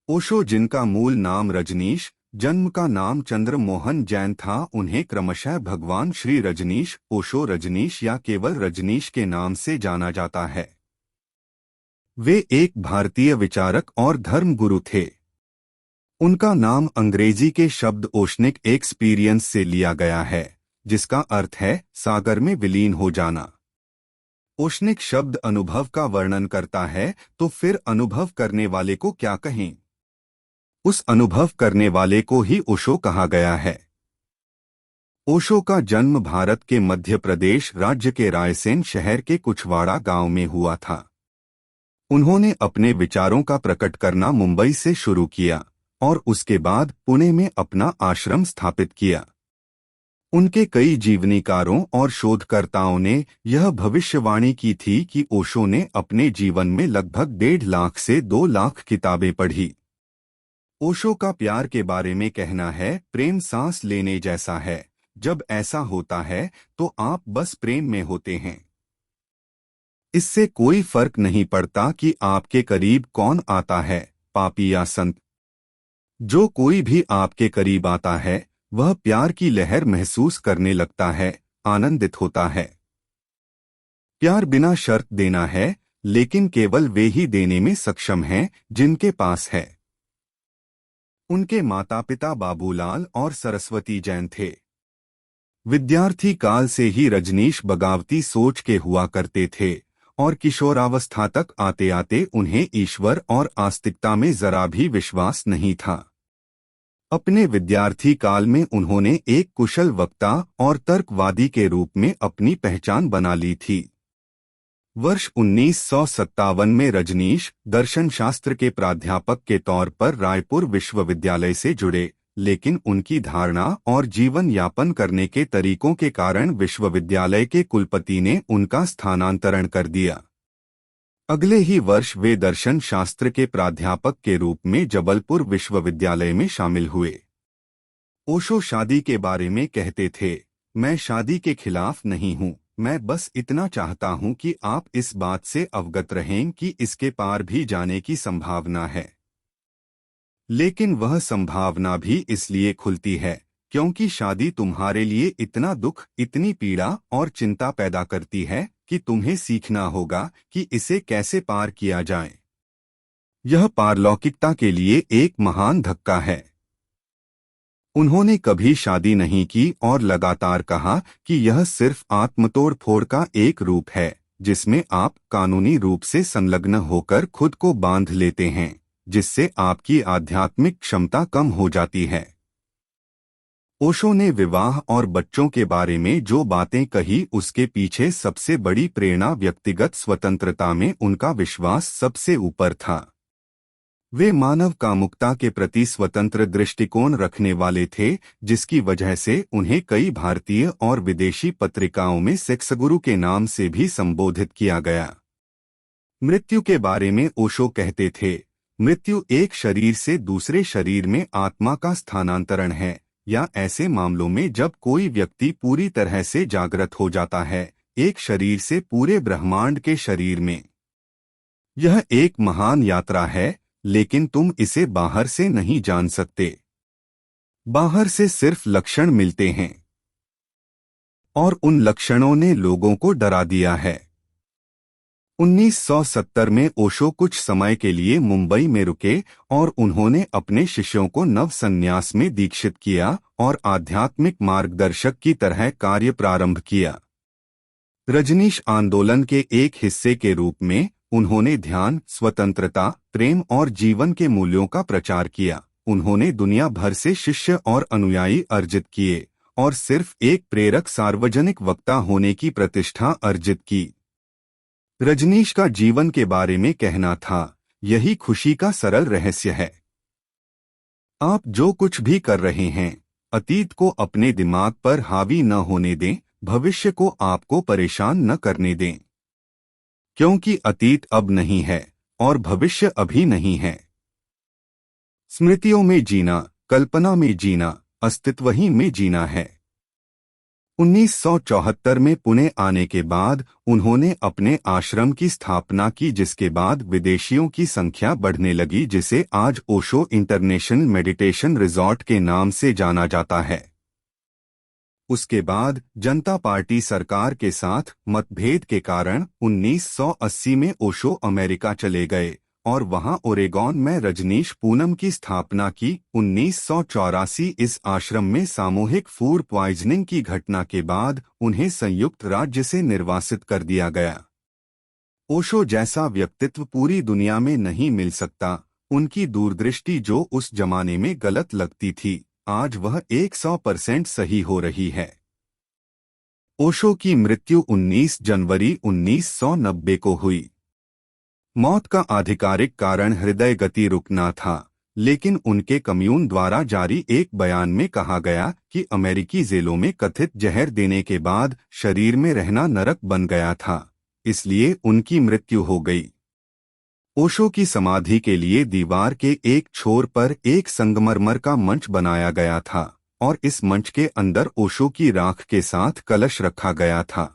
ओशो, जिनका मूल नाम रजनीश, जन्म का नाम चंद्रमोहन जैन था, उन्हें क्रमशः भगवान श्री रजनीश, ओशो रजनीश या केवल रजनीश के नाम से जाना जाता है। वे एक भारतीय विचारक और धर्मगुरु थे। उनका नाम अंग्रेजी के शब्द ओशनिक एक्सपीरियंस से लिया गया है, जिसका अर्थ है सागर में विलीन हो जाना। ओशनिक शब्द अनुभव का वर्णन करता है, तो फिर अनुभव करने वाले को क्या कहें? उस अनुभव करने वाले को ही ओशो कहा गया है। ओशो का जन्म भारत के मध्य प्रदेश राज्य के रायसेन शहर के कुछवाड़ा गांव में हुआ था। उन्होंने अपने विचारों का प्रकट करना मुंबई से शुरू किया और उसके बाद पुणे में अपना आश्रम स्थापित किया। उनके कई जीवनीकारों और शोधकर्ताओं ने यह भविष्यवाणी की थी कि ओशो ने अपने जीवन में लगभग 1.5 लाख से 2 लाख किताबें पढ़ी। ओशो का प्यार के बारे में कहना है, प्रेम सांस लेने जैसा है। जब ऐसा होता है तो आप बस प्रेम में होते हैं। इससे कोई फर्क नहीं पड़ता कि आपके करीब कौन आता है, पापी या संत। जो कोई भी आपके करीब आता है वह प्यार की लहर महसूस करने लगता है, आनंदित होता है। प्यार बिना शर्त देना है, लेकिन केवल वे ही देने में सक्षम हैं जिनके पास है। उनके माता पिता बाबूलाल और सरस्वती जैन थे। विद्यार्थी काल से ही रजनीश बगावती सोच के हुआ करते थे और किशोरावस्था तक आते आते उन्हें ईश्वर और आस्तिकता में जरा भी विश्वास नहीं था। अपने विद्यार्थी काल में उन्होंने एक कुशल वक्ता और तर्कवादी के रूप में अपनी पहचान बना ली थी। वर्ष 1957 में रजनीश दर्शनशास्त्र के प्राध्यापक के तौर पर रायपुर विश्वविद्यालय से जुड़े, लेकिन उनकी धारणा और जीवन यापन करने के तरीकों के कारण विश्वविद्यालय के कुलपति ने उनका स्थानांतरण कर दिया। अगले ही वर्ष वे दर्शन शास्त्र के प्राध्यापक के रूप में जबलपुर विश्वविद्यालय में शामिल हुए। ओशो शादी के बारे में कहते थे, मैं शादी के खिलाफ नहीं हूँ, मैं बस इतना चाहता हूँ कि आप इस बात से अवगत रहें कि इसके पार भी जाने की संभावना है। लेकिन वह संभावना भी इसलिए खुलती है क्योंकि शादी तुम्हारे लिए इतना दुख, इतनी पीड़ा और चिंता पैदा करती है कि तुम्हें सीखना होगा कि इसे कैसे पार किया जाए। यह पारलौकिकता के लिए एक महान धक्का है। उन्होंने कभी शादी नहीं की और लगातार कहा कि यह सिर्फ आत्मतोड़ फोड़ का एक रूप है, जिसमें आप कानूनी रूप से संलग्न होकर खुद को बांध लेते हैं, जिससे आपकी आध्यात्मिक क्षमता कम हो जाती है। ओशो ने विवाह और बच्चों के बारे में जो बातें कही, उसके पीछे सबसे बड़ी प्रेरणा व्यक्तिगत स्वतंत्रता में उनका विश्वास सबसे ऊपर था। वे मानव कामुकता के प्रति स्वतंत्र दृष्टिकोण रखने वाले थे, जिसकी वजह से उन्हें कई भारतीय और विदेशी पत्रिकाओं में सेक्स गुरु के नाम से भी संबोधित किया गया। मृत्यु के बारे में ओशो कहते थे, मृत्यु एक शरीर से दूसरे शरीर में आत्मा का स्थानांतरण है, या ऐसे मामलों में जब कोई व्यक्ति पूरी तरह से जागृत हो जाता है, एक शरीर से पूरे ब्रह्मांड के शरीर में। यह एक महान यात्रा है, लेकिन तुम इसे बाहर से नहीं जान सकते। बाहर से सिर्फ लक्षण मिलते हैं, और उन लक्षणों ने लोगों को डरा दिया है। 1970 में ओशो कुछ समय के लिए मुंबई में रुके और उन्होंने अपने शिष्यों को नव संन्यास में दीक्षित किया और आध्यात्मिक मार्गदर्शक की तरह कार्य प्रारंभ किया। रजनीश आंदोलन के एक हिस्से के रूप में उन्होंने ध्यान, स्वतंत्रता, प्रेम और जीवन के मूल्यों का प्रचार किया। उन्होंने दुनिया भर से शिष्य और अनुयायी अर्जित किए और सिर्फ एक प्रेरक सार्वजनिक वक्ता होने की प्रतिष्ठा अर्जित की। रजनीश का जीवन के बारे में कहना था, यही खुशी का सरल रहस्य है। आप जो कुछ भी कर रहे हैं, अतीत को अपने दिमाग पर हावी न होने दें, भविष्य को आपको परेशान न करने दें। क्योंकि अतीत अब नहीं है और भविष्य अभी नहीं है। स्मृतियों में जीना, कल्पना में जीना, अस्तित्व ही में जीना है। 1974 में पुणे आने के बाद उन्होंने अपने आश्रम की स्थापना की, जिसके बाद विदेशियों की संख्या बढ़ने लगी, जिसे आज ओशो इंटरनेशनल मेडिटेशन रिजॉर्ट के नाम से जाना जाता है। उसके बाद जनता पार्टी सरकार के साथ मतभेद के कारण 1980 में ओशो अमेरिका चले गए और वहां ओरेगॉन में रजनीश पूनम की स्थापना की। 1984 इस आश्रम में सामूहिक फूड प्वाइजनिंग की घटना के बाद उन्हें संयुक्त राज्य से निर्वासित कर दिया गया। ओशो जैसा व्यक्तित्व पूरी दुनिया में नहीं मिल सकता। उनकी दूरदृष्टि जो उस जमाने में गलत लगती थी, आज वह 100% सही हो रही है। ओशो की मृत्यु 19 जनवरी 1990 को हुई। मौत का आधिकारिक कारण हृदय गति रुकना था, लेकिन उनके कम्यून द्वारा जारी एक बयान में कहा गया कि अमेरिकी जेलों में कथित जहर देने के बाद शरीर में रहना नरक बन गया था, इसलिए उनकी मृत्यु हो गई। ओशो की समाधि के लिए दीवार के एक छोर पर एक संगमरमर का मंच बनाया गया था और इस मंच के अंदर ओशो की राख के साथ कलश रखा गया था।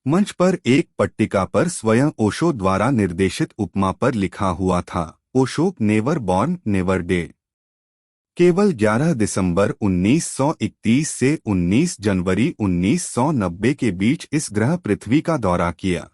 मंच पर एक पट्टिका पर स्वयं ओशो द्वारा निर्देशित उपमा पर लिखा हुआ था, Osho never born never dead. केवल 11 दिसंबर 1931 से 19 जनवरी 1990 के बीच इस ग्रह पृथ्वी का दौरा किया।